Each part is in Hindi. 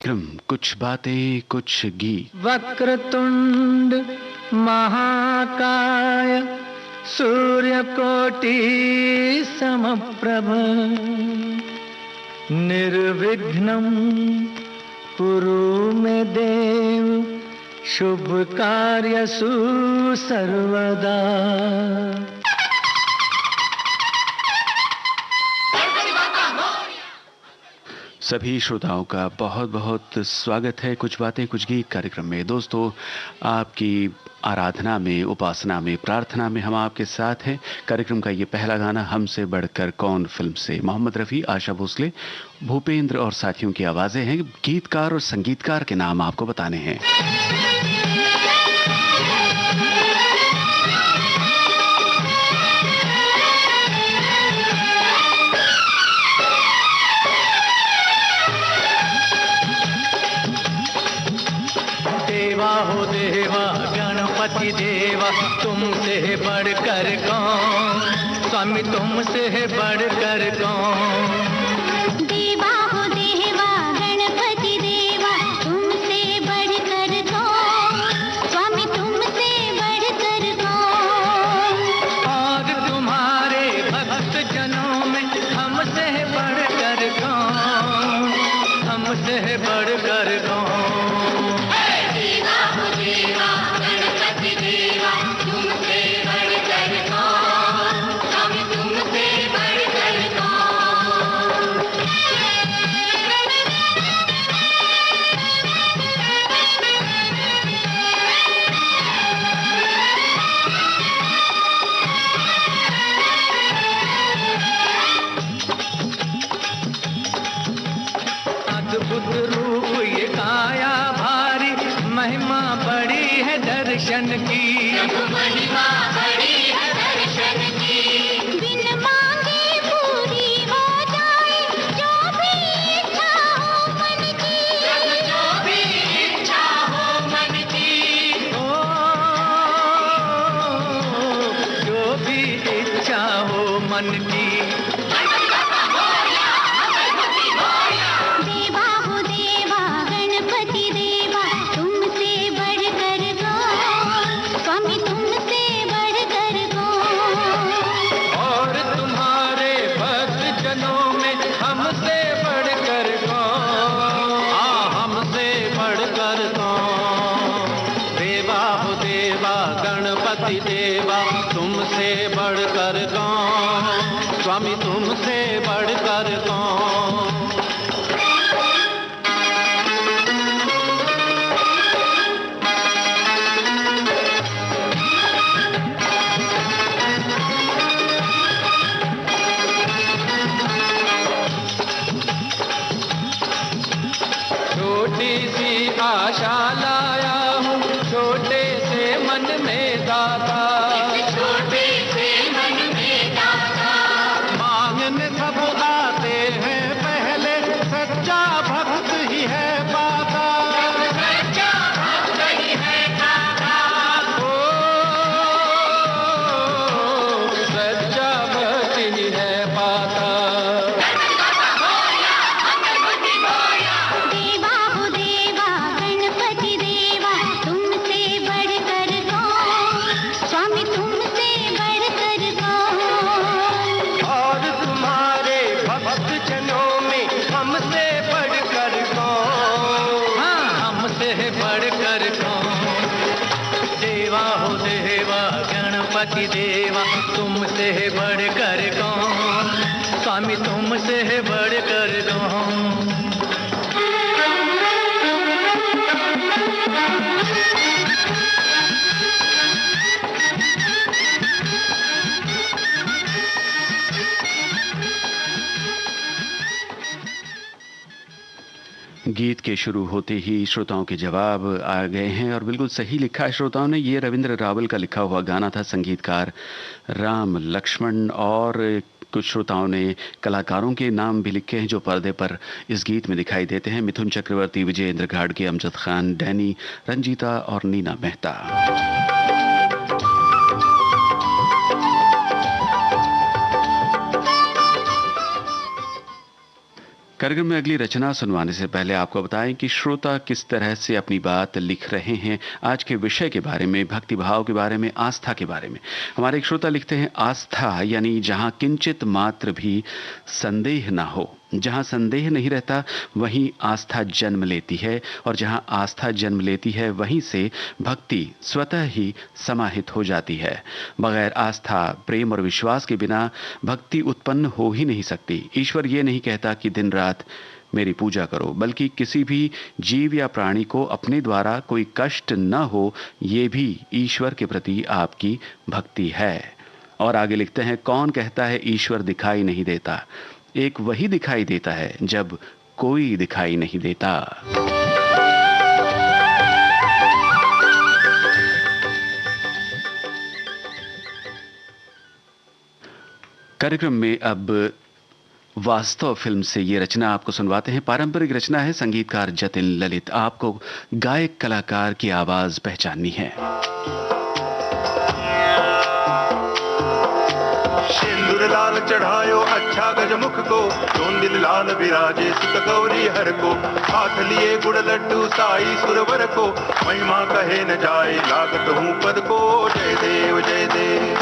कुछ बातें कुछ गीत। वक्रतुंड महाकाय सूर्यकोटि समप्रभ निर्विघ्नं कुरु मे देव शुभ कार्यसु सर्वदा। सभी श्रोताओं का बहुत बहुत स्वागत है कुछ बातें कुछ गीत कार्यक्रम में। दोस्तों, आपकी आराधना में, उपासना में, प्रार्थना में हम आपके साथ हैं। कार्यक्रम का ये पहला गाना हमसे बढ़कर कौन फिल्म से मोहम्मद रफ़ी, आशा भोसले, भूपेंद्र और साथियों की आवाज़ें हैं। गीतकार और संगीतकार के नाम आपको बताने हैं। देवा हो देवा गणपति देवा, तुमसे बढ़कर कौन, स्वामी तुमसे बढ़कर कौन। देवा हो देवा गणपति देवा, तुमसे बढ़कर कौन, स्वामी तुमसे बढ़कर कौन। और तुम्हारे भक्त जनों में हमसे बढ़कर कौन, हमसे बढ़कर कौन। अद्भुत रूप ये काया भारी, महिमा बड़ी है दर्शन की, महिमा बड़ी है दर्शन की। बिन मांगे पूरी हो जाए जो भी इच्छा हो मन की, जो भी इच्छा हो मन की। ओ, जो भी इच्छा हो मन की। देवा हो देवा गणपति देवा, तुमसे बढ़कर कौन, स्वामी तुमसे बढ़कर कौन। और तुम्हारे भक्त जनों में हमसे बढ़कर कौन, हमसे बढ़कर कौन। देवा हो देवा गणपति देवा, तुमसे बढ़कर कौन, स्वामी तुमसे बढ़कर कौन। छोटी सी आशा लाया हूँ, छोटे से मन में दाता, छोटे से मन में दाता। मांगने सब आते हैं पहले, सच्चा भक्त ही है पाता, सच्चा भक्त ही है पाता। ओ, सच्चा भक्त ही है पाता। देवा हो देवा गणपति देवा, तुमसे बढ़कर कौन, स्वामी तुमसे बढ़कर कौन। और तुम्हारे भक्त जनों में हमसे बढ़कर कौन, हमसे बढ़कर कौन। देवा हो देवा गणपति देवा, तुमसे बढ़कर कौन, स्वामी तुमसे बढ़कर कौन। गीत के शुरू होते ही श्रोताओं के जवाब आ गए हैं और बिल्कुल सही लिखा है श्रोताओं ने। ये रविंद्र रावल का लिखा हुआ गाना था, संगीतकार राम लक्ष्मण। और कुछ श्रोताओं ने कलाकारों के नाम भी लिखे हैं जो पर्दे पर इस गीत में दिखाई देते हैं। मिथुन चक्रवर्ती, विजयेंद्र घाटगे, अमजद खान, डैनी, रंजीता और नीना मेहता। कार्यक्रम में अगली रचना सुनवाने से पहले आपको बताएं कि श्रोता किस तरह से अपनी बात लिख रहे हैं आज के विषय के बारे में, भक्ति भाव के बारे में, आस्था के बारे में। हमारे एक श्रोता लिखते हैं, आस्था यानी जहां किंचित मात्र भी संदेह ना हो। जहां संदेह नहीं रहता वहीं आस्था जन्म लेती है, और जहां आस्था जन्म लेती है वहीं से भक्ति स्वतः ही समाहित हो जाती है। बगैर आस्था, प्रेम और विश्वास के बिना भक्ति उत्पन्न हो ही नहीं सकती। ईश्वर ये नहीं कहता कि दिन रात मेरी पूजा करो, बल्कि किसी भी जीव या प्राणी को अपने द्वारा कोई कष्ट न हो, ये भी ईश्वर के प्रति आपकी भक्ति है। और आगे लिखते हैं, कौन कहता है ईश्वर दिखाई नहीं देता? एक वही दिखाई देता है जब कोई दिखाई नहीं देता। कार्यक्रम में अब वास्तव फिल्म से ये रचना आपको सुनवाते हैं। पारंपरिक रचना है, संगीतकार जतिन ललित। आपको गायक कलाकार की आवाज पहचाननी है। सिंदूर लाल चढ़ायो अच्छा गजमुख को, चोंदिल लाल विराजे सुत गौरी हर को, हाथ लिए गुड़ लड्डू साई सुरवर को, महिमा कहे न जाए लागत हूँ पद को। जय देव जय देव,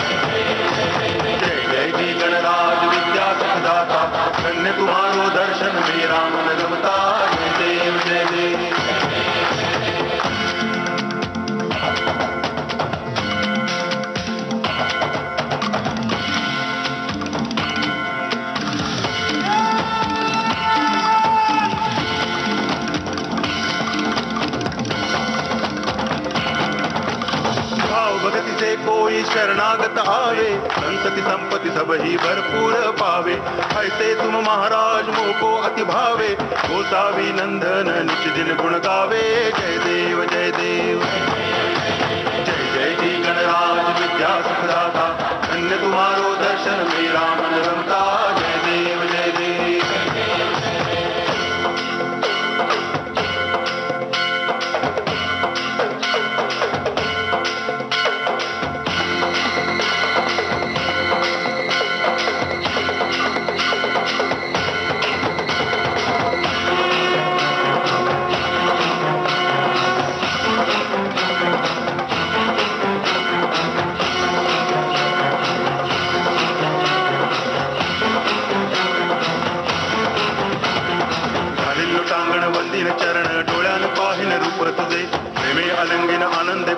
जय जय जी गणराज विद्या सुखदाता, धन्य तुम्हारो दर्शन मेरा मन रमता। जय देव जय देव। कोई शरणागत आवे, संतति संपत्ति सब ही भरपूर पावे। ऐसे तुम महाराज मोह को अति भावे, गोसावी नंदन निच दिन गुण गावे। जय देव जय देव, जय जय जी गणराज विद्या सुखदाता, धन्य तुम्हारो दर्शन मेरा मन रमता। जय देव जय देव।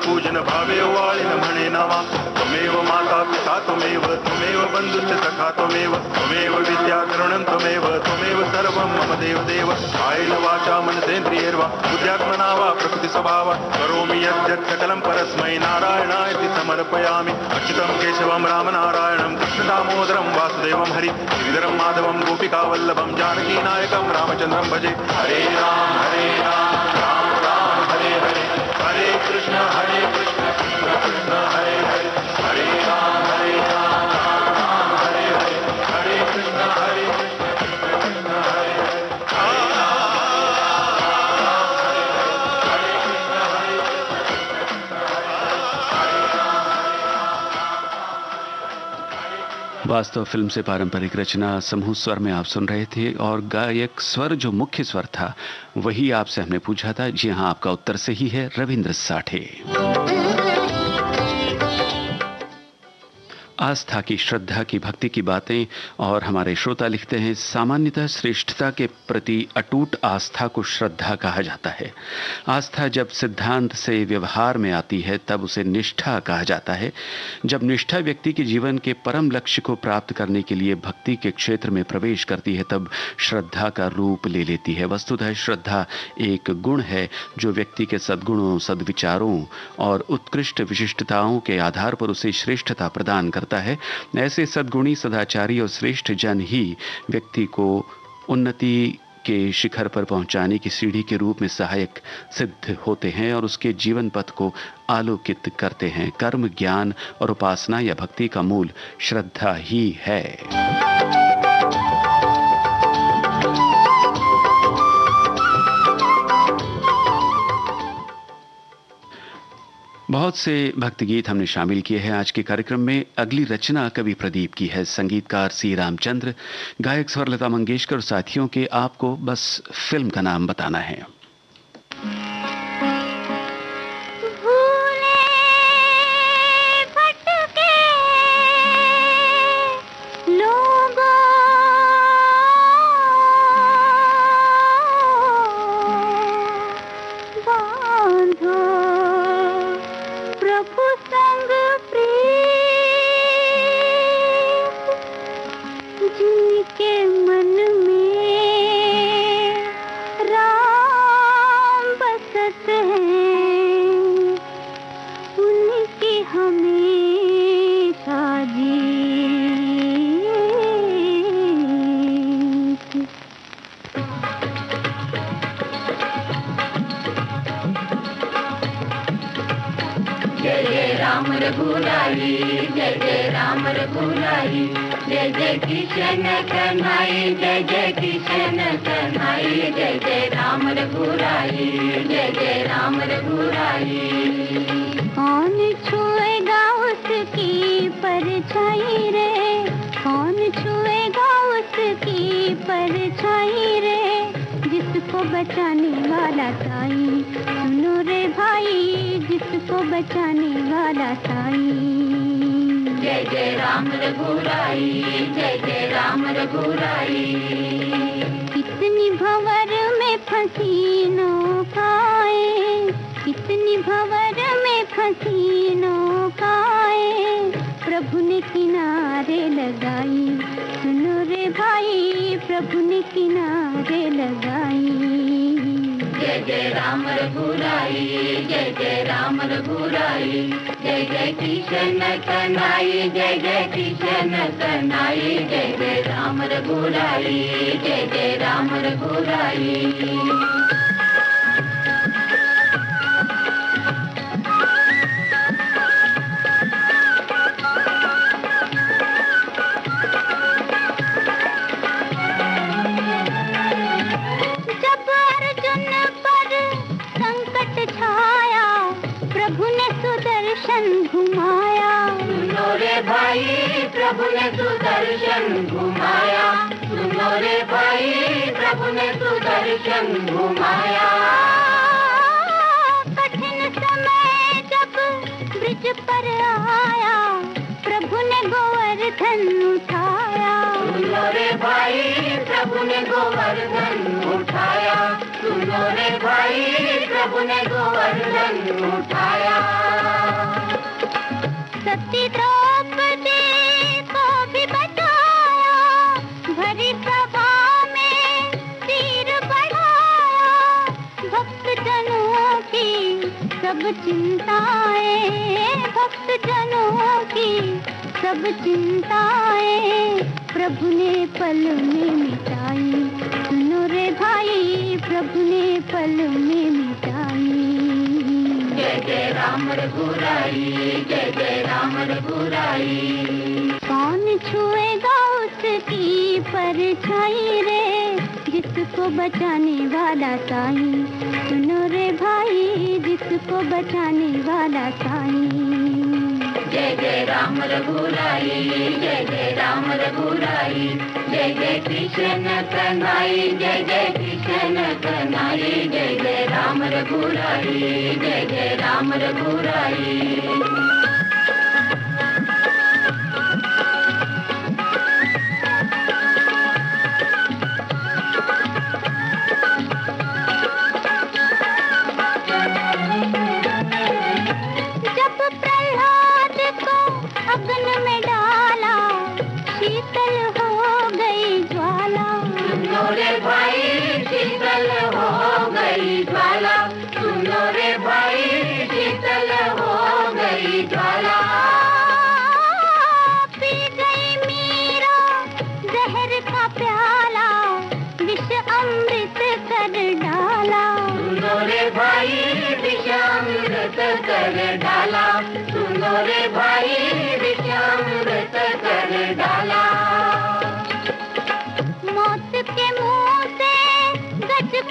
पूजन भावे वाळिन म्हणे नामा, त्वमेव माता पिता त्वमेव, त्वमेव बंधुश्च सखा त्वमेव, त्वमेव विद्या करुणं त्वमेव, त्वमेव सर्वं मम देव देव। कायेन वाचा मनसेन्द्रियैर्वा बुद्ध्यात्मना वा प्रकृति स्वभावा, करोमि यद्यत् सकलं परस्मै नारायणायति समर्पयामि। अच्युतं केशवं राम नारायणं कृष्ण दामोदरं वासुदेवं हरि, श्रीधरं माधवं गोपिका वल्लभं जानकी नायकं रामचंद्रं भजे। हरे राम राम राम हरे हरे, हरे कृष्ण कृष्ण कृष्ण हरे हरे, हरे राम राम राम हरे हरे, हरे कृष्ण कृष्ण कृष्ण हरे हरे, हरे वास्तव फिल्म से पारंपरिक रचना समूह स्वर में आप सुन रहे थे, और गायक स्वर जो मुख्य स्वर था वही आपसे हमने पूछा था। जी हाँ, आपका उत्तर सही है, रविंद्र साठे। आस्था की, श्रद्धा की, भक्ति की बातें। और हमारे श्रोता लिखते हैं, सामान्यतः श्रेष्ठता के प्रति अटूट आस्था को श्रद्धा कहा जाता है। आस्था जब सिद्धांत से व्यवहार में आती है तब उसे निष्ठा कहा जाता है। जब निष्ठा व्यक्ति के जीवन के परम लक्ष्य को प्राप्त करने के लिए भक्ति के क्षेत्र में प्रवेश करती है तब श्रद्धा का रूप ले लेती है। वस्तुतः श्रद्धा एक गुण है जो व्यक्ति के सद्गुणों, सद्विचारों और उत्कृष्ट विशिष्टताओं के आधार पर उसे श्रेष्ठता प्रदान करता है। ऐसे सद्गुणी, सदाचारी और श्रेष्ठ जन ही व्यक्ति को उन्नति के शिखर पर पहुंचाने की सीढ़ी के रूप में सहायक सिद्ध होते हैं और उसके जीवन पथ को आलोकित करते हैं। कर्म, ज्ञान और उपासना या भक्ति का मूल श्रद्धा ही है। बहुत से भक्ति गीत हमने शामिल किए हैं आज के कार्यक्रम में। अगली रचना कवि प्रदीप की है, संगीतकार सी रामचंद्र, गायक स्वर लता मंगेशकर और साथियों के। आपको बस फिल्म का नाम बताना है।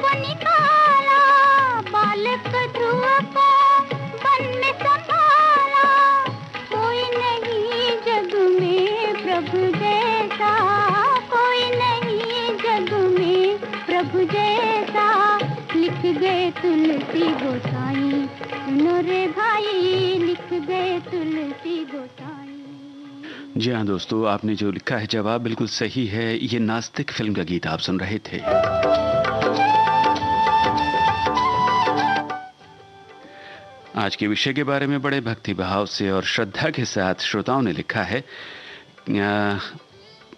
को निकाला, बालक ध्रुव को वन में संभाला। तुलसी गोसाई, सुनो रे भाई लिख गए तुलसी गोसाई। जी हाँ दोस्तों, आपने जो लिखा है जवाब बिल्कुल सही है। ये नास्तिक फिल्म का गीत आप सुन रहे थे। आज के विषय के बारे में बड़े भक्तिभाव से और श्रद्धा के साथ श्रोताओं ने लिखा है।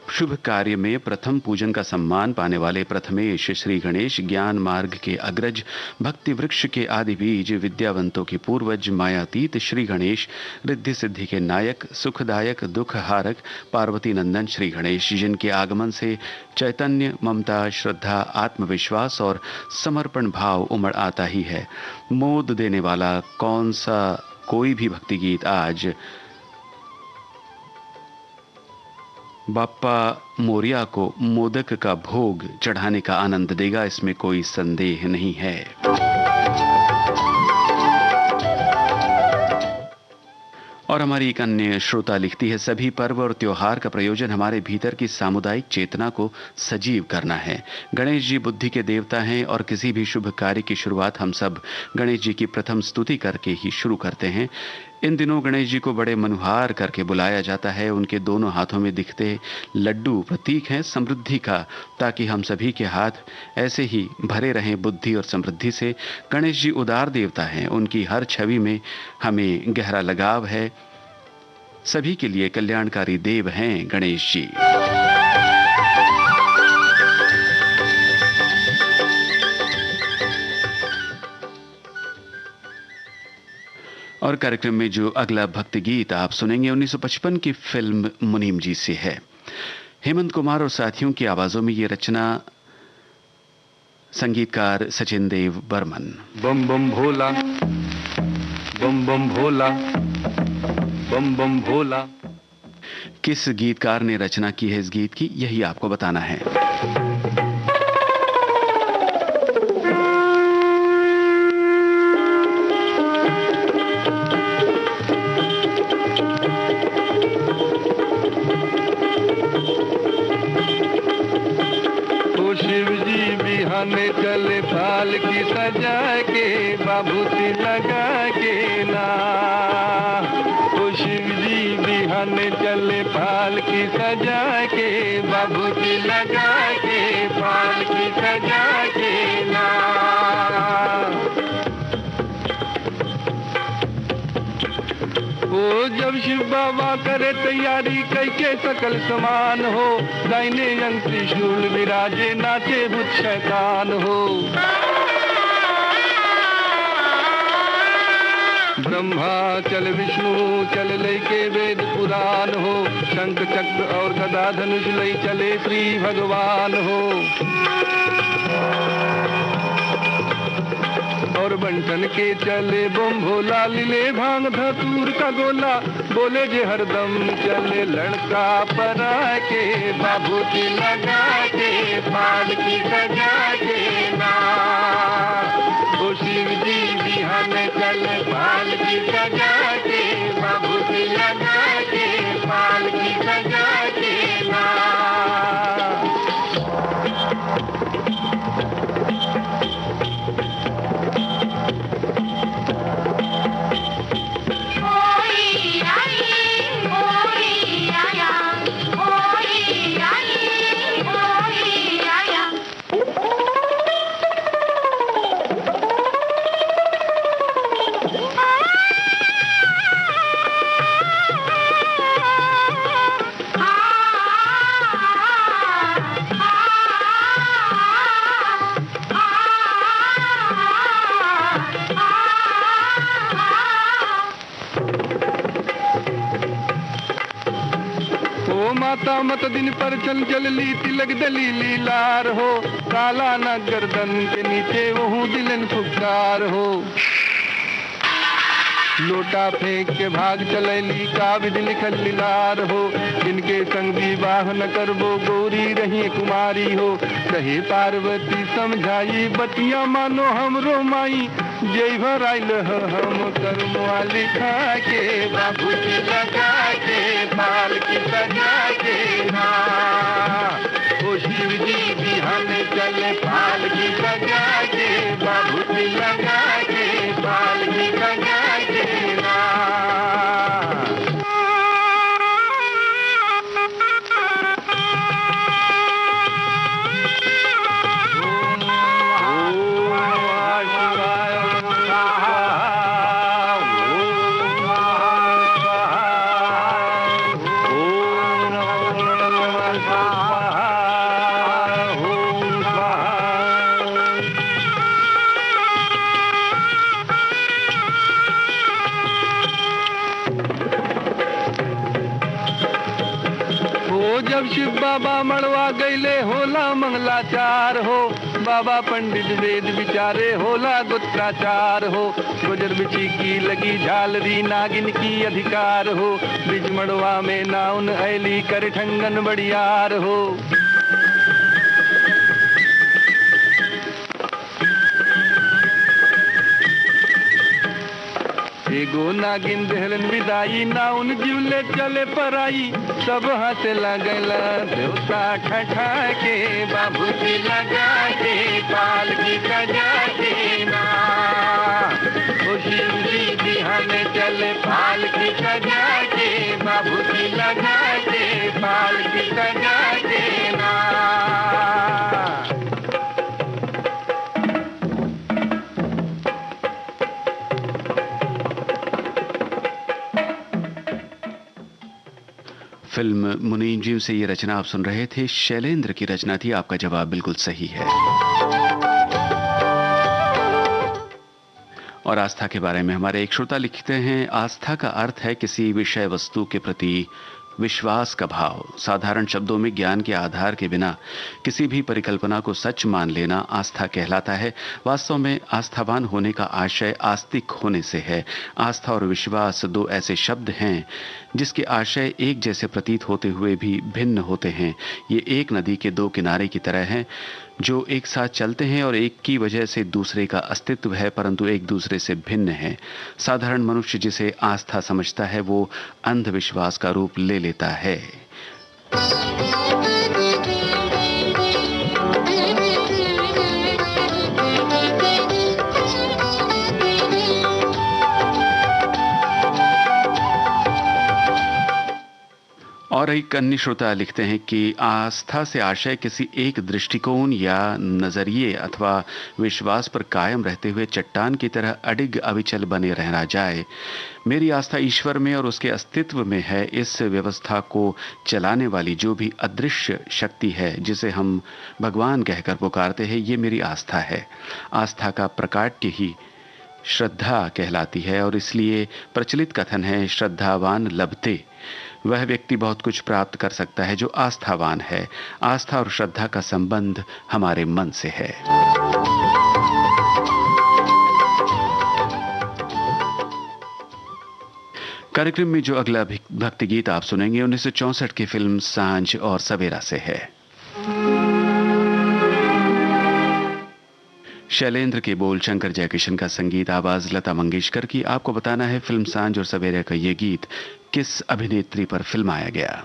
शुभ कार्य में प्रथम पूजन का सम्मान पाने वाले प्रथमेश श्री गणेश ज्ञान मार्ग के अग्रज, भक्ति वृक्ष के आदि बीज, विद्यावंतों के पूर्वज, मायातीत श्री गणेश, रिद्धि सिद्धि के नायक, सुखदायक, दुख हारक, पार्वती नंदन श्री गणेश, जिनके आगमन से चैतन्य, ममता, श्रद्धा, आत्मविश्वास और समर्पण भाव उमड़ आता ही है। मोद देने वाला कौन सा कोई भी भक्ति गीत आज बाप्पा मोरिया को मोदक का भोग चढ़ाने का आनंद देगा, इसमें कोई संदेह नहीं है। और हमारी एक अन्य श्रोता लिखती है, सभी पर्व और त्योहार का प्रयोजन हमारे भीतर की सामुदायिक चेतना को सजीव करना है। गणेश जी बुद्धि के देवता हैं और किसी भी शुभ कार्य की शुरुआत हम सब गणेश जी की प्रथम स्तुति करके ही शुरू करते हैं। इन दिनों गणेश जी को बड़े मनुहार करके बुलाया जाता है। उनके दोनों हाथों में दिखते लड्डू प्रतीक हैं समृद्धि का, ताकि हम सभी के हाथ ऐसे ही भरे रहें बुद्धि और समृद्धि से। गणेश जी उदार देवता हैं, उनकी हर छवि में हमें गहरा लगाव है। सभी के लिए कल्याणकारी देव हैं गणेश जी। और कार्यक्रम में जो अगला भक्ति गीत आप सुनेंगे 1955 की फिल्म मुनीम जी से है। हेमंत कुमार और साथियों की आवाजों में ये रचना, संगीतकार सचिन देव बर्मन। बम बम भोला, बम बम भोला, बम बम भोला। किस गीतकार ने रचना की है इस गीत की, यही आपको बताना है। में चले फाल की सजा के, बाबूती लगा के ना। ओ शिव जी बिहाने चले फाल की सजा के, बाबूती लगा के, फाल की सजा के ना। ओ जब शिव बाबा करे तैयारी कैके सकल समान हो, दाहिने अंग त्रिशूल विराजे नाचे भूत शैतान हो। ब्रह्मा चल विष्णु चल लैके वेद पुराण हो, शंख चक्र और गदा धनुष लई चले श्री भगवान हो। और बंटन के चले बम भोला, लीले भांग धतूर का गोला, बोले जे हरदम चले लड़का परा के, बाबूती लगा के, फाल की सजा के ना। ओ शिव जी बिहाने चले फाल की सजा के, बाबूती लगा के, फाल की सजा के ना। माता मत दिन पर चल चल ली तिलक दलीली लार हो, काला न गर्दन के नीचे वहू दिलन फुकार हो। लोटा फेंक के भाग चलैली का विधि लिखल लीलार हो, इनके संग विवाह न करबो गौरी रही कुमारी हो। कहे पार्वती समझाई बतिया मानो हमरो माई, जय भर आइल हम कर्मवा लिखा के, बाबूती लगा के, फाल की सजा के ना। ओ शिव जी बिहाने चले फाल की सजा के, बाबूती लगा जब शिव बाबा मड़वा गईले होला मंगलाचार हो, बाबा पंडित वेद विचारे होला गुत्राचार हो, गुजर बिछी की लगी झालरी नागिन की अधिकार हो, बिज मड़वा में नाउन ऐली कर ठंगन बड़ियार हो। एगो नागिन दहलन विदाई नाउन जीवले चले पराई, सब हाथ लगल देवता ठठा के बाबू जी लगा के पाल की सजा के ना, ओ शिव जी बिहान चले पाल की सजा के बाबू जी लगा के पाल की सजा के ना। फिल्म मुनीम जी से ये रचना आप सुन रहे थे, शैलेंद्र की रचना थी। आपका जवाब बिल्कुल सही है। और आस्था के बारे में हमारे एक श्रोता लिखते हैं, आस्था का अर्थ है किसी विषय वस्तु के प्रति विश्वास का भाव। साधारण शब्दों में ज्ञान के आधार के बिना किसी भी परिकल्पना को सच मान लेना आस्था कहलाता है। वास्तव में आस्थावान होने का आशय आस्तिक होने से है। आस्था और विश्वास दो ऐसे शब्द हैं जिसके आशय एक जैसे प्रतीत होते हुए भी भिन्न होते हैं। ये एक नदी के दो किनारे की तरह हैं जो एक साथ चलते हैं और एक की वजह से दूसरे का अस्तित्व है, परंतु एक दूसरे से भिन्न है। साधारण मनुष्य जिसे आस्था समझता है वो अंधविश्वास का रूप ले लेता है। और एक अन्य श्रोता लिखते हैं कि आस्था से आशय किसी एक दृष्टिकोण या नजरिए अथवा विश्वास पर कायम रहते हुए चट्टान की तरह अडिग अविचल बने रहना जाए। मेरी आस्था ईश्वर में और उसके अस्तित्व में है। इस व्यवस्था को चलाने वाली जो भी अदृश्य शक्ति है जिसे हम भगवान कहकर पुकारते हैं, ये मेरी आस्था है। आस्था का प्रकाट्य ही श्रद्धा कहलाती है और इसलिए प्रचलित कथन है, श्रद्धावान लभते। वह व्यक्ति बहुत कुछ प्राप्त कर सकता है जो आस्थावान है। आस्था और श्रद्धा का संबंध हमारे मन से है। कार्यक्रम में जो अगला भक्ति गीत आप सुनेंगे 1964 की फिल्म सांझ और सवेरा से है। शैलेंद्र के बोल, शंकर जयकिशन का संगीत, आवाज लता मंगेशकर की। आपको बताना है फिल्म सांझ और सवेरे का ये गीत किस अभिनेत्री पर फिल्माया गया।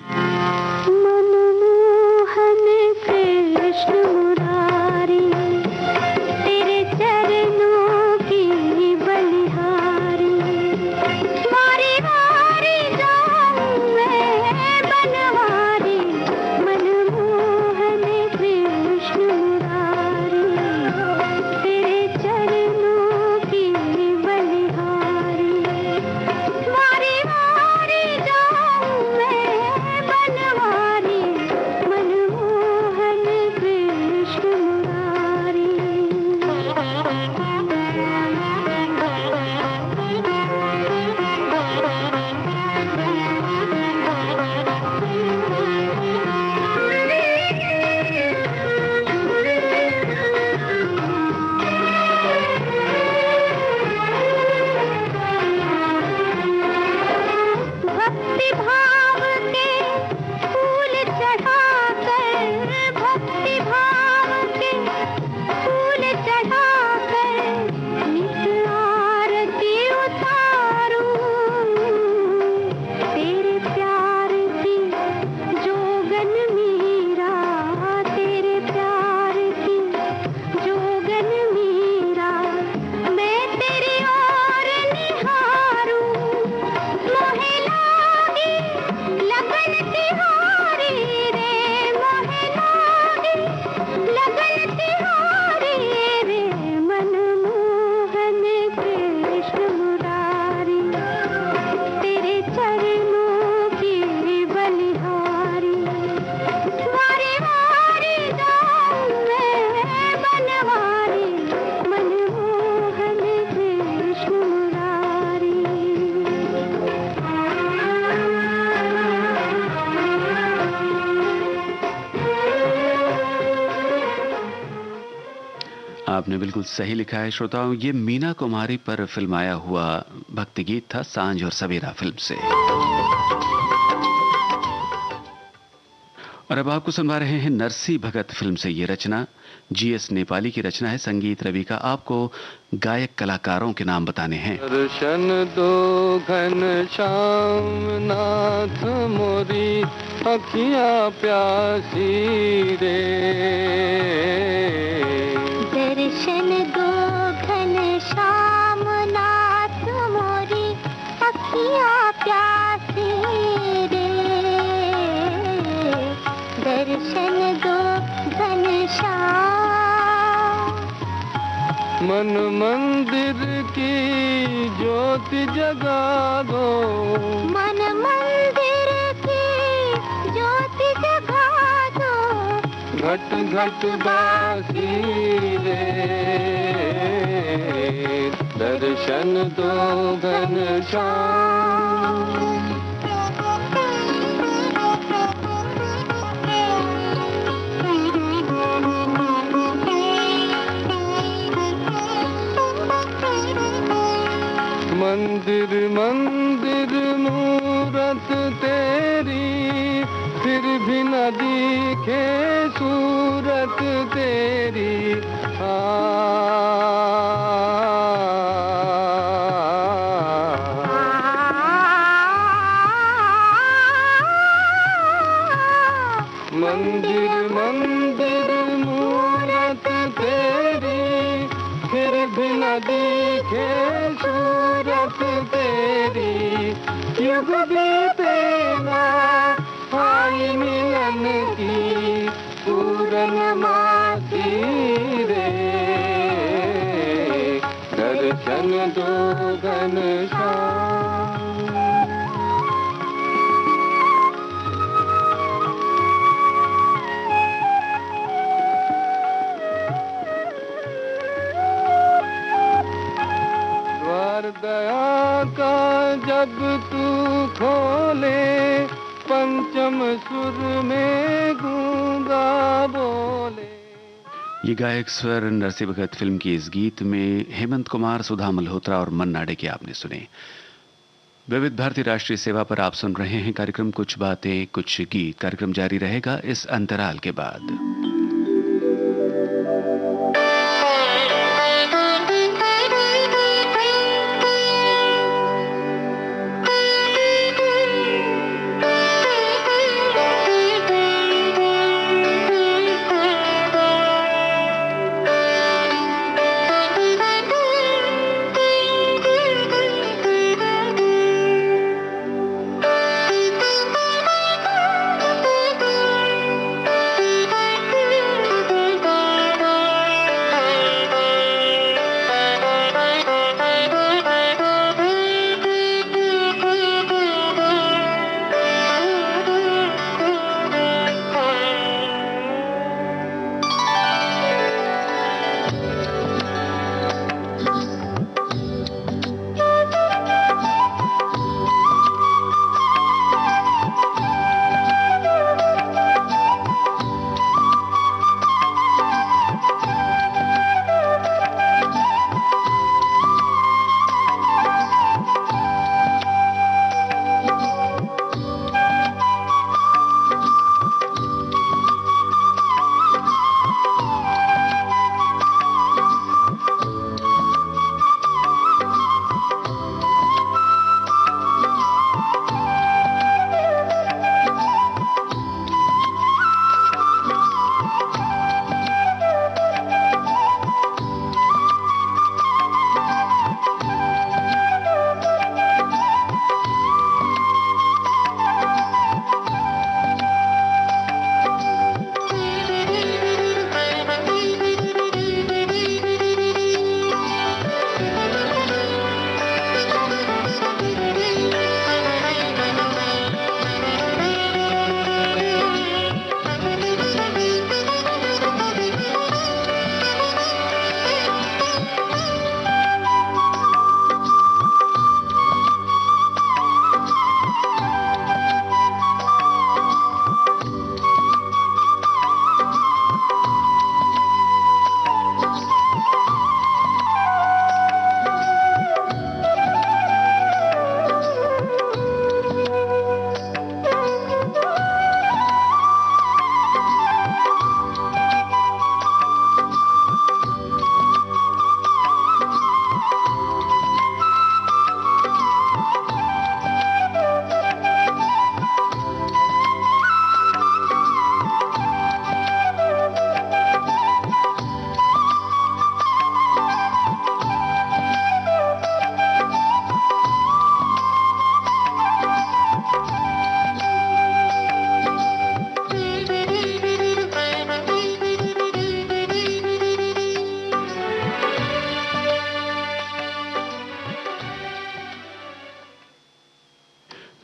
बनवारी आपने बिल्कुल सही लिखा है श्रोताओं, ये मीना कुमारी पर फिल्माया हुआ भक्ति गीत था सांझ और सवेरा फिल्म से। और अब आपको सुनवा रहे हैं नरसी भगत फिल्म से ये रचना। जीएस नेपाली की रचना है, संगीत रवि का। आपको गायक कलाकारों के नाम बताने हैं। दर्शन दो घन श्याम नाथ मोरी अखियां प्यासी रे। दर्शन दो घन श्याम नाथ मोरी अखियां प्यासी रे। दर्शन दो घन श्याम। मन मंदिर की ज्योति जगा दो। मन मंदिर की ज्योति जगा दो। घट घट बासी रे। दर्शन दो घन श्याम। मंदिर मंदिर मूरत तेरी, फिर भी न दिखे सूरत तेरी। मंदिर मंदिर मूरत तेरी, फिर भी न दिखे सूरत तेरी। युग बीते ना आई मिलन की पूर्णमासी रे। दर्शन दो घन श्याम। द्वार दया का जब तू खोले, पंचम सुर में गूंगा बोले। ये गायक स्वर नरसी भगत फिल्म की इस गीत में हेमंत कुमार, सुधा मल्होत्रा और मन्ना डे के आपने सुने। विविध भारती राष्ट्रीय सेवा पर आप सुन रहे हैं कार्यक्रम कुछ बातें कुछ गीत। कार्यक्रम जारी रहेगा इस अंतराल के बाद। दर्शन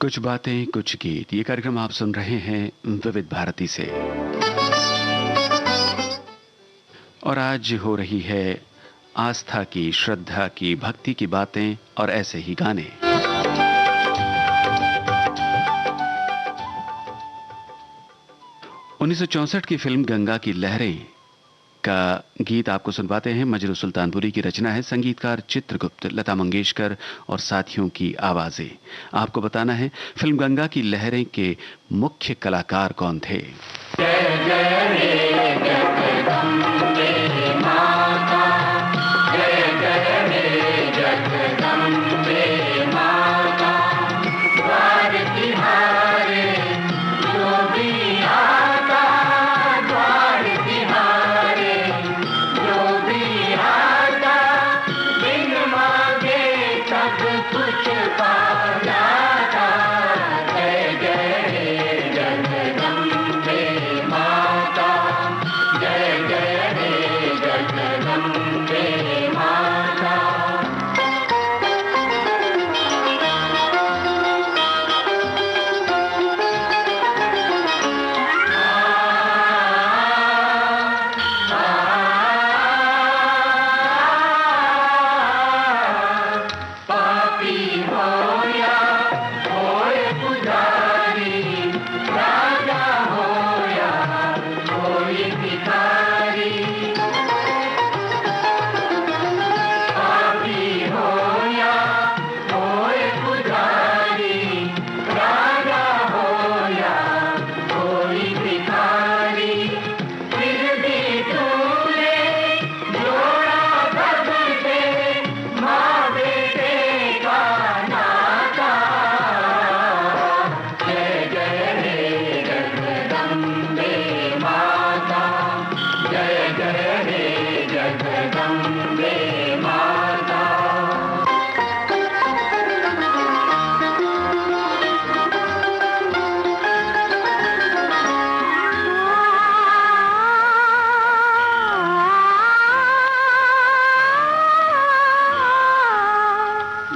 कुछ बातें कुछ गीत, ये कार्यक्रम आप सुन रहे हैं विविध भारती से। और आज हो रही है आस्था की, श्रद्धा की, भक्ति की बातें और ऐसे ही गाने। उन्नीस की फिल्म गंगा की लहरें का गीत आपको सुनवाते हैं। मजरू सुल्तानपुरी की रचना है, संगीतकार चित्रगुप्त, लता मंगेशकर और साथियों की आवाजें। आपको बताना है फिल्म गंगा की लहरें के मुख्य कलाकार कौन थे। जय जय रे जगदम्बे माता, जय जय रे जगदम्बे माता, द्वार तिहारे जो भी आता, द्वार तिहारे जो भी आता, बिन मांगे सब कुछ पा जाता। जय जय रे जगदम्बे माता, जय जय रे जगदम्बे माता। पापी हो या होए पुजारी, राजा हो या कोई भिखारी, पापी हो या होए पुजारी, राजा हो या कोई भिखारी, फिर भी तूने जोड़ा सबसे माँ बेटे का नाता। जय जय रे जगदम्बे माता, जय जय रे जगदम्बे माता।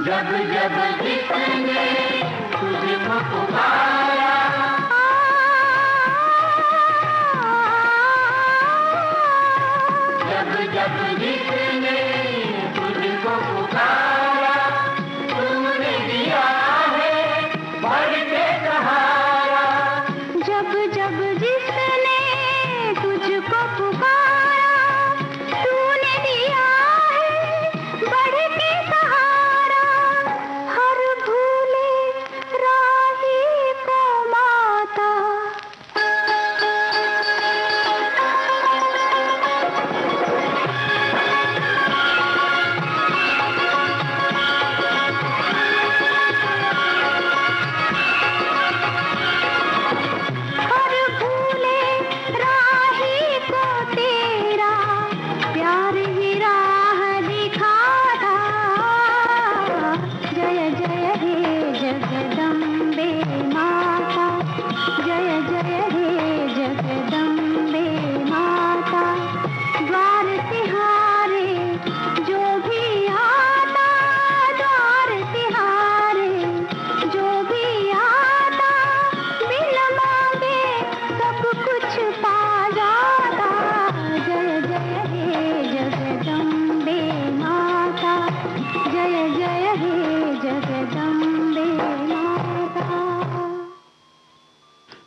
जब जब जिसने तुझको पुकारा, जब जब जिसने तुझको पुकारा, तूने दिया है बढ़ के सहारा। जब जब जिसने तुझको पुकारा, तूने दिया है बढ़ के सहारा। हर भूले राही को माता, हर भूले राही को तेरा प्यार ही राह दिखाता। जय जय हे जगदम्बे माता, जय जय हे जगदम्बे माता, द्वार तिहारे जो भी आता, द्वार तिहारे जो भी आता, बिन मांगे सब कुछ पा जाता। जय जय हे जगदम्बे माता, जय जय हे जगदम्बे माता।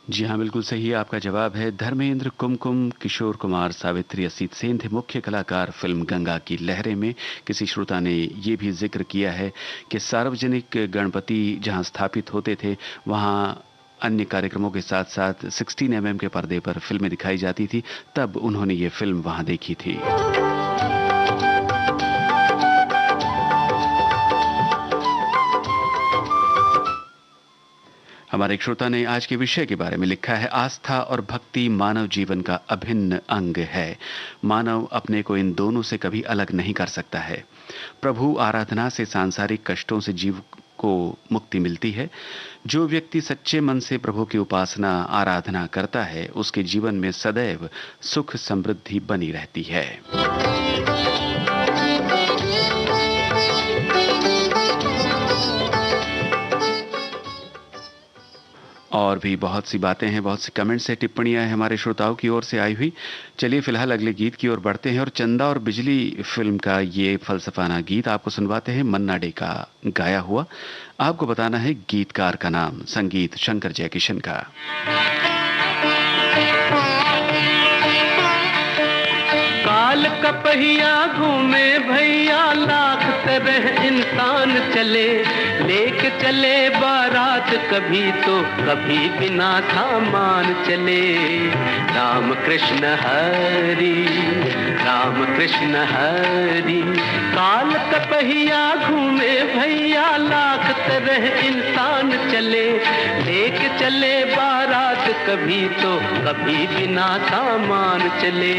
जी हाँ, बिल्कुल सही आपका जवाब है। धर्मेंद्र, कुमकुम, किशोर कुमार, सावित्री, असित सेन थे मुख्य कलाकार फिल्म गंगा की लहरें में। किसी श्रोता ने ये भी जिक्र किया है कि सार्वजनिक गणपति जहाँ स्थापित होते थे, वहाँ अन्य कार्यक्रमों के साथ साथ 16 mm के पर्दे पर फिल्में दिखाई जाती थी। तब उन्होंने ये फिल्म वहाँ देखी थी। हमारे एक श्रोता ने आज के विषय के बारे में लिखा है, आस्था और भक्ति मानव जीवन का अभिन्न अंग है। मानव अपने को इन दोनों से कभी अलग नहीं कर सकता है। प्रभु आराधना से सांसारिक कष्टों से जीव को मुक्ति मिलती है। जो व्यक्ति सच्चे मन से प्रभु की उपासना आराधना करता है, उसके जीवन में सदैव सुख समृद्धि बनी रहती है। और भी बहुत सी बातें हैं, बहुत सी कमेंट्स है, टिप्पणियां हैं हमारे श्रोताओं की ओर से आई हुई। चलिए फिलहाल अगले गीत की ओर बढ़ते हैं और चंदा और बिजली फिल्म का ये फलसफाना गीत आपको सुनवाते हैं, मन्ना डे का गाया हुआ। आपको बताना है गीतकार का नाम, संगीत शंकर जयकिशन का। काल का पहिया घूमे भैया, लाख तरह इंसान चले, लेके चले बारात कभी तो कभी बिना सामान चले। राम कृष्ण हरि, राम कृष्ण हरि। काल का पहिया घूमे भैया, लाख तरह इंसान चले, लेके चले बारात कभी तो कभी बिना सामान चले।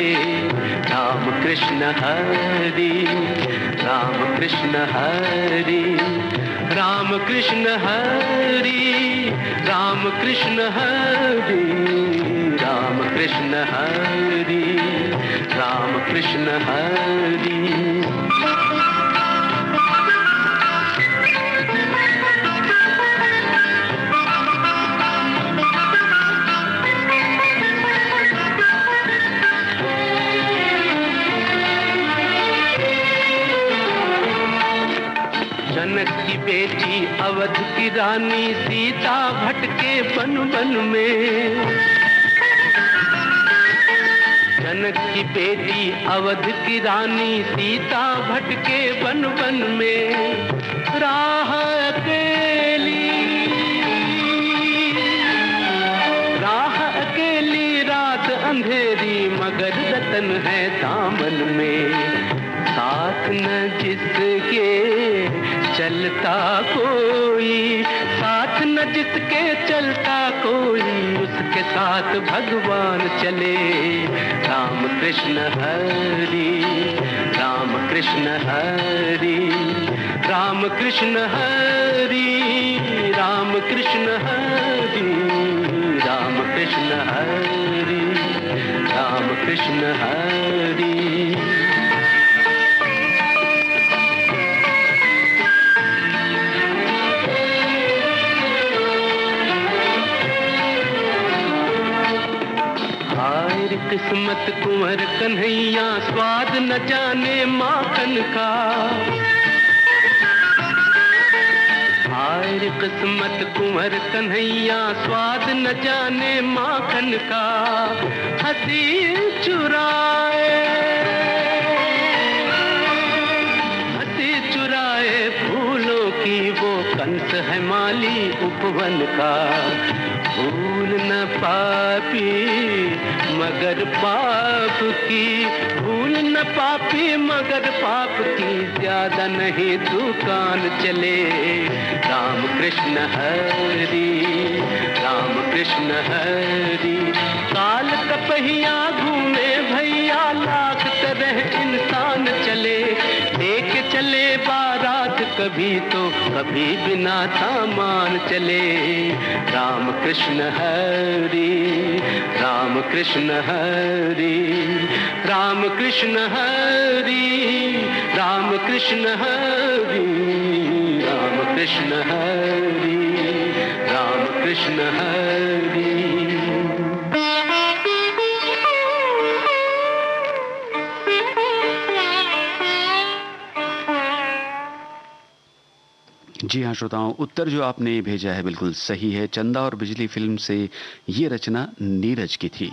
राम कृष्ण हरि, राम कृष्ण हरि, राम कृष्ण हरि, राम कृष्ण हरि, राम कृष्ण हरि, राम कृष्ण हरि। जनक की बेटी अवध की रानी सीता भटके वन वन में। जनक की बेटी अवध की रानी सीता भटके वन वन में। राह अकेली, राह अकेली, रात अंधेरी, मगर रतन है दामन में। साथ न जिसके चलता कोई, साथ न जिसके चलता कोई, उसके साथ भगवान चले। राम कृष्ण हरि, राम कृष्ण हरि, राम कृष्ण हरि, राम कृष्ण हरि, राम कृष्ण हरि, राम कृष्ण हरि। किस्मत कुंवर कन्हैया, स्वाद न जाने माखन का। हाय किस्मत कुंवर कन्हैया, स्वाद न जाने माखन का। हंसी चुराए, हंसी चुराए फूलों की, वो कंस है माली उपवन का। भूल न पापी मगर पाप की, भूल न पापी मगर पाप की, ज्यादा नहीं दुकान चले। राम कृष्ण हरि, राम कृष्ण हरि। काल का पहिया घूमे भैया, लाख तरह इंसान चले, लेके चले बारात कभी तो कभी बिना सामान चले। राम कृष्ण हरि, राम कृष्ण हरि, राम कृष्ण हरि, राम कृष्ण हरि, राम कृष्ण हरि, राम कृष्ण हरि। जी हाँ श्रोताओं, उत्तर जो आपने भेजा है बिल्कुल सही है। चंदा और बिजली फिल्म से ये रचना नीरज की थी।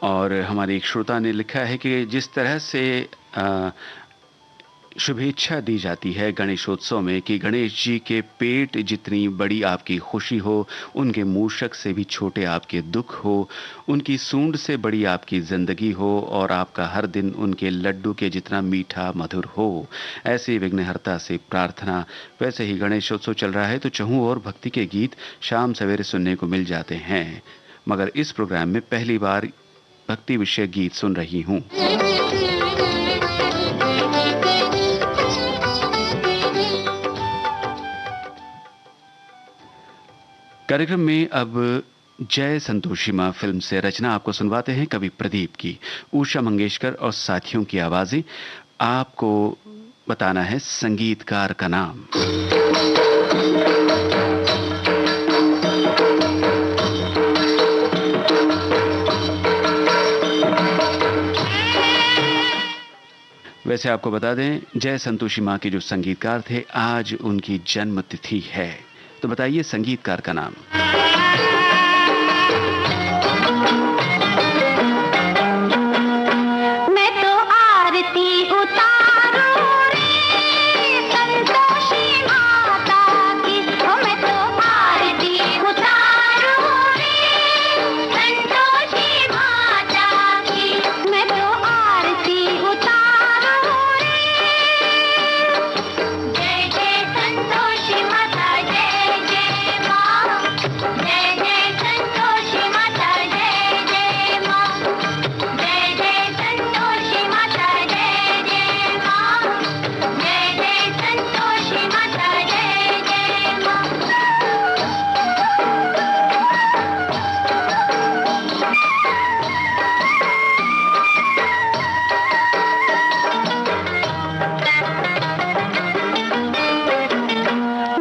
और हमारे एक श्रोता ने लिखा है कि जिस तरह से शुभेच्छा दी जाती है गणेशोत्सव में कि गणेश जी के पेट जितनी बड़ी आपकी खुशी हो, उनके मूषक से भी छोटे आपके दुख हो, उनकी सूंड से बड़ी आपकी जिंदगी हो, और आपका हर दिन उनके लड्डू के जितना मीठा मधुर हो, ऐसे विघ्नहर्ता से प्रार्थना। वैसे ही गणेशोत्सव चल रहा है तो चहु और भक्ति के गीत शाम सवेरे सुनने को मिल जाते हैं, मगर इस प्रोग्राम में पहली बार भक्ति विषय गीत सुन रही हूँ। कार्यक्रम में अब जय संतोषी माँ फिल्म से रचना आपको सुनवाते हैं कवि प्रदीप की। उषा मंगेशकर और साथियों की आवाजें आपको बताना है संगीतकार का नाम। वैसे आपको बता दें, जय संतोषी मां के जो संगीतकार थे, आज उनकी जन्म तिथि है। तो बताइए संगीतकार का नाम। मैं तो आरती उतारूं रे संतोषी माता की, ओ मैं तो आरती उतारूं रे संतोषी माता की, मैं तो आरती उतारूं रे। जय जय संतोषी माता, जय जय माँ, जय जय संतोषी माता, जय जय माँ, जय जय संतोषी माता, जय जय माँ, जय जय संतोषी माता, जय जय माँ।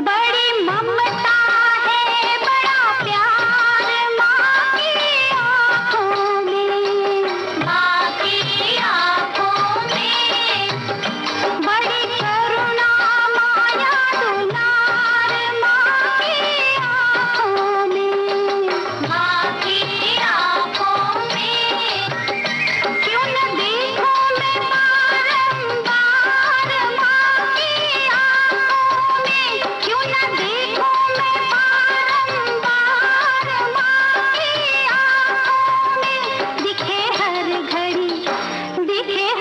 बड़ी ममता है, बड़ा प्यार माँ की आँखों में, माँ की आँखों में। बड़ी करुणा माया दुलार माँ की आँखों में, माँ की आँखों में। क्यों न देखूं मैं बारंबार माँ की आँखों में, क्यों न देखूं मैं बारंबार माँ की आँखों में। दिखे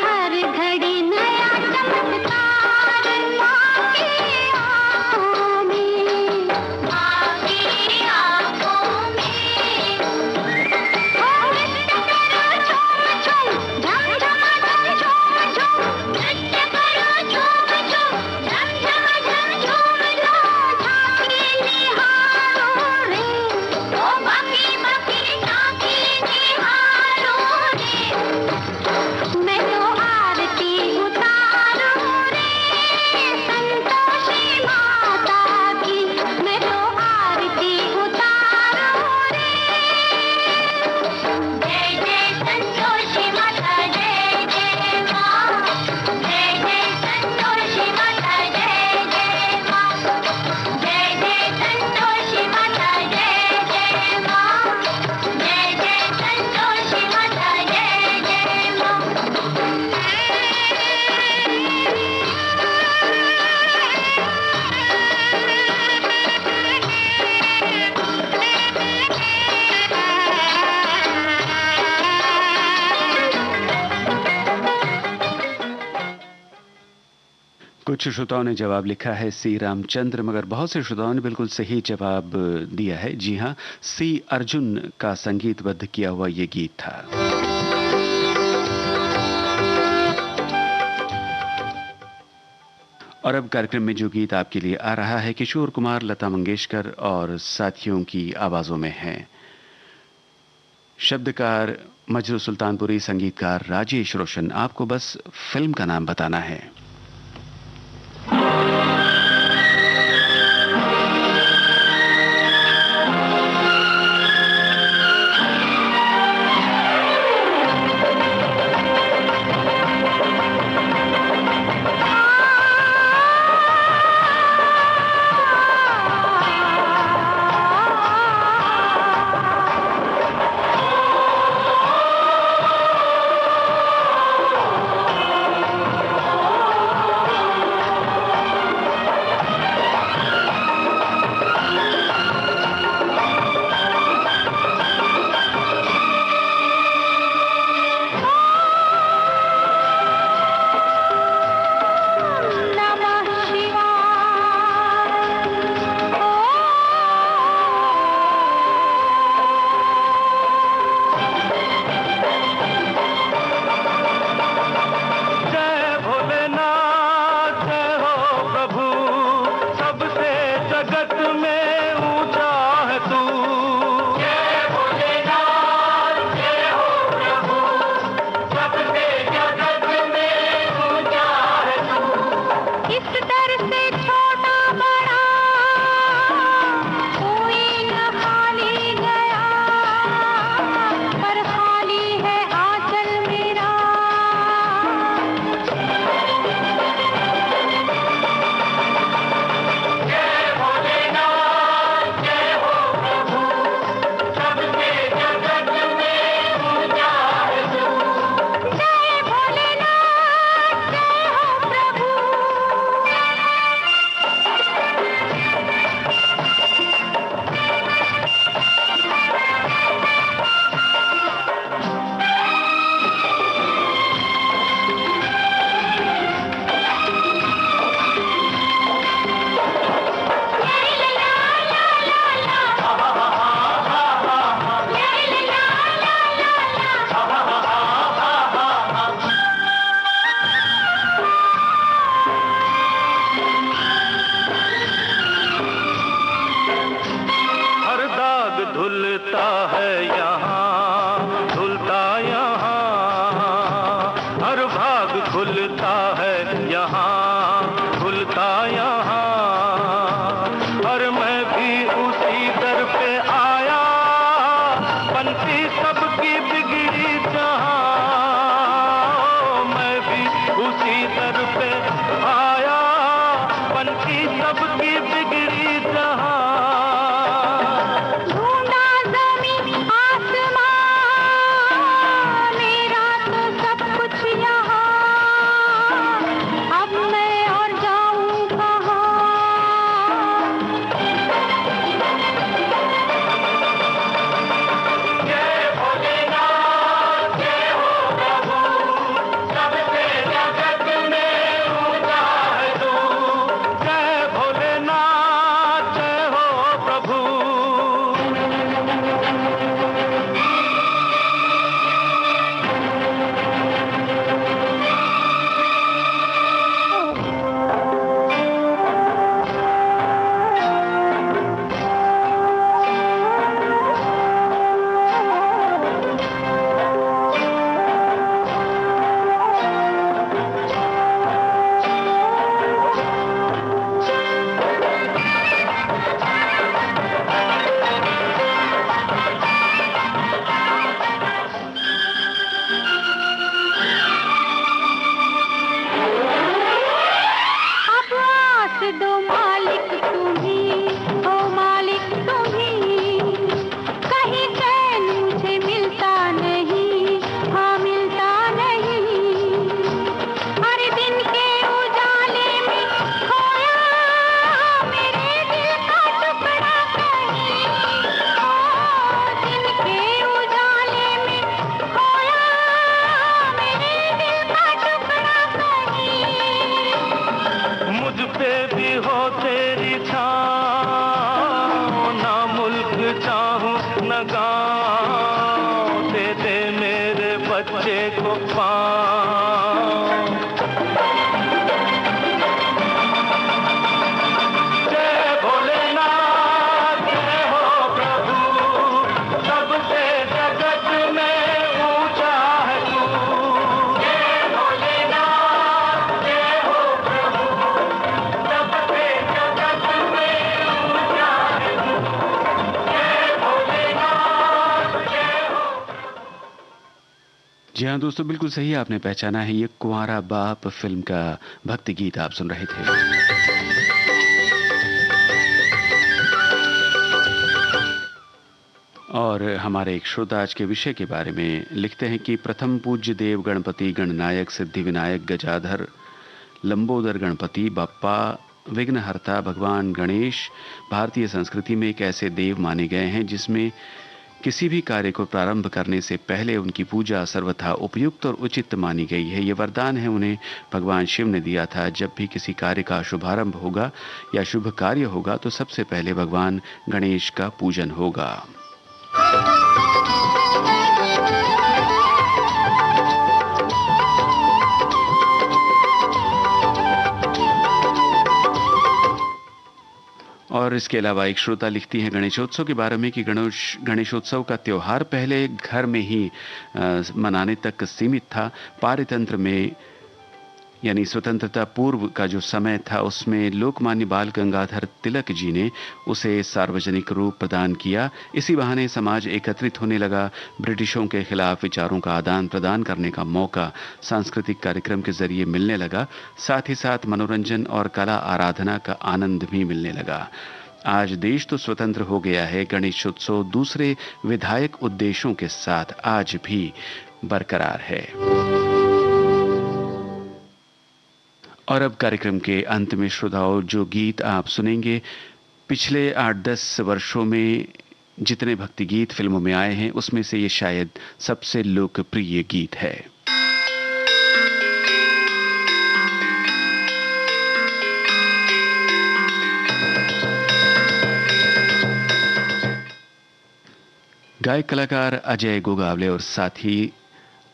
हर घड़ी नया चमत्कार माँ की आँखों में, माँ की आँखों में। नृत्य करो झूम झूम, झम झम झम झूम झूम, नृत्य करो झूम झूम, झम झम झम झूम झूम। झांकी निहारो रे, ओ बाकी बाकी झांकी निहारो रे। मैं तो आरती उतारूं रे संतोषी माता की, मैं तो आरती उतारूं रे। जय जय संतोषी माता, जय जय माँ, जय जय संतोषी माता, जय जय माँ, जय जय संतोषी माता, जय जय माँ, जय जय संतोषी माता, जय जय माँ। कुछ श्रोताओं ने जवाब लिखा है सी रामचंद्र, मगर बहुत से श्रोताओं ने बिल्कुल सही जवाब दिया है। जी हाँ, सी अर्जुन का संगीतबद्ध किया हुआ ये गीत था। और अब कार्यक्रम में जो गीत आपके लिए आ रहा है, किशोर कुमार, लता मंगेशकर और साथियों की आवाजों में है। शब्दकार मजरू सुल्तानपुरी, संगीतकार राजेश रोशन। आपको बस फिल्म का नाम बताना है। ओ खुलता है यहाँ, खुलता यहाँ, और मैं भी उसी दर पे आया, बनती सबकी बिगड़ी जहाँ, मैं भी उसी दर पे आया, बनती सबकी बिगड़ी जहाँ। ढूंढा ज़मीं आसमां, मेरा तो सब कुछ यहाँ, अब मैं और जाऊं कहाँ। जय भोलेनाथ, जय हो प्रभु, सबसे जगत में ऊंचा है तू। जय भोलेनाथ, जय हो प्रभु। अब आस दो मालिक तुम्ही, ओ मालिक तुम्ही, कहीं चैन मुझे मिलता नहीं, हाँ मिलता नहीं। हर दिन के उजाले में खोया मेरे दिल का टुकड़ा कहीं, ओ दिन के उजाले में खोया मेरे दिल का टुकड़ा कहीं। मुझ पे भी हो तेरी छाँव, ना मुल्क चाहूं न गाँव, दे दे मेरे बच्चे को पाँव। जय भोलेनाथ, जय हो प्रभु, सबसे जगत में ऊंचा है तू। जय भोलेनाथ, जय हो प्रभु, सबसे जगत में ऊंचा है तू। जय भोलेनाथ, जय हो। जी हाँ दोस्तों, बिल्कुल सही आपने पहचाना है, ये कुंवारा बाप फिल्म का भक्ति गीत आप सुन रहे थे। और हमारे एक श्रोता आज के विषय के बारे में लिखते हैं कि प्रथम पूज्य देव गणपति गणनायक सिद्धि विनायक गजाधर लंबोदर गणपति बप्पा विघ्नहर्ता भगवान गणेश भारतीय संस्कृति में एक ऐसे देव माने गए हैं जिसमें किसी भी कार्य को प्रारंभ करने से पहले उनकी पूजा सर्वथा उपयुक्त और उचित मानी गई है। ये वरदान है उन्हें भगवान शिव ने दिया था। जब भी किसी कार्य का शुभारंभ होगा या शुभ कार्य होगा तो सबसे पहले भगवान गणेश का पूजन होगा। और इसके अलावा एक श्रोता लिखती हैं गणेशोत्सव के बारे में कि गणेशोत्सव का त्यौहार पहले घर में ही मनाने तक सीमित था। पारतंत्र में यानी स्वतंत्रता पूर्व का जो समय था उसमें लोकमान्य बाल गंगाधर तिलक जी ने उसे सार्वजनिक रूप प्रदान किया। इसी बहाने समाज एकत्रित होने लगा। ब्रिटिशों के खिलाफ विचारों का आदान प्रदान करने का मौका सांस्कृतिक कार्यक्रम के जरिए मिलने लगा। साथ ही साथ मनोरंजन और कला आराधना का आनंद भी मिलने लगा। आज देश तो स्वतंत्र हो गया है, गणेशोत्सव दूसरे विधायक उद्देश्यों के साथ आज भी बरकरार है। और अब कार्यक्रम के अंत में श्रोताओं, जो गीत आप सुनेंगे पिछले 8-10 वर्षों में जितने भक्ति गीत फिल्मों में आए हैं उसमें से ये शायद सबसे लोकप्रिय गीत है। गायक कलाकार अजय गोगावले और साथ ही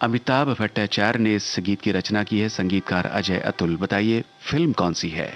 अमिताभ भट्टाचार्य ने इस गीत की रचना की है। संगीतकार अजय अतुल। बताइए फिल्म कौन सी है?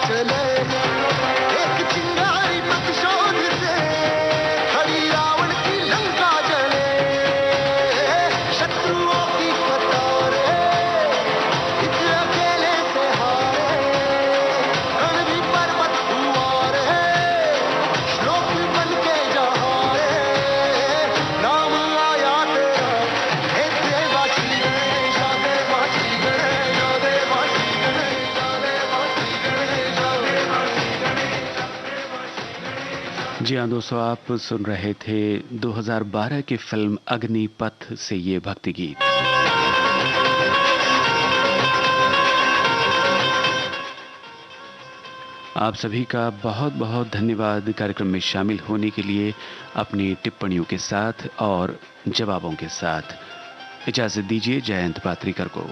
चले एक चिंगारी प्रतिशोध से खड़ी रावण की लंका जले शत्रुओं की कतारें इस अकेले से हारे रण भी पर्वत हुआ रे श्लोक बन के जहारे नाम आया तेरा हे देवासी गणेश देवासी गणेश देवासी गणेश देवासी गणेश। जी हाँ दोस्तों, आप सुन रहे थे 2012 की फिल्म अग्निपथ से ये भक्ति गीत। आप सभी का बहुत बहुत धन्यवाद कार्यक्रम में शामिल होने के लिए, अपनी टिप्पणियों के साथ और जवाबों के साथ। इजाजत दीजिए जयंत पात्रिकर को।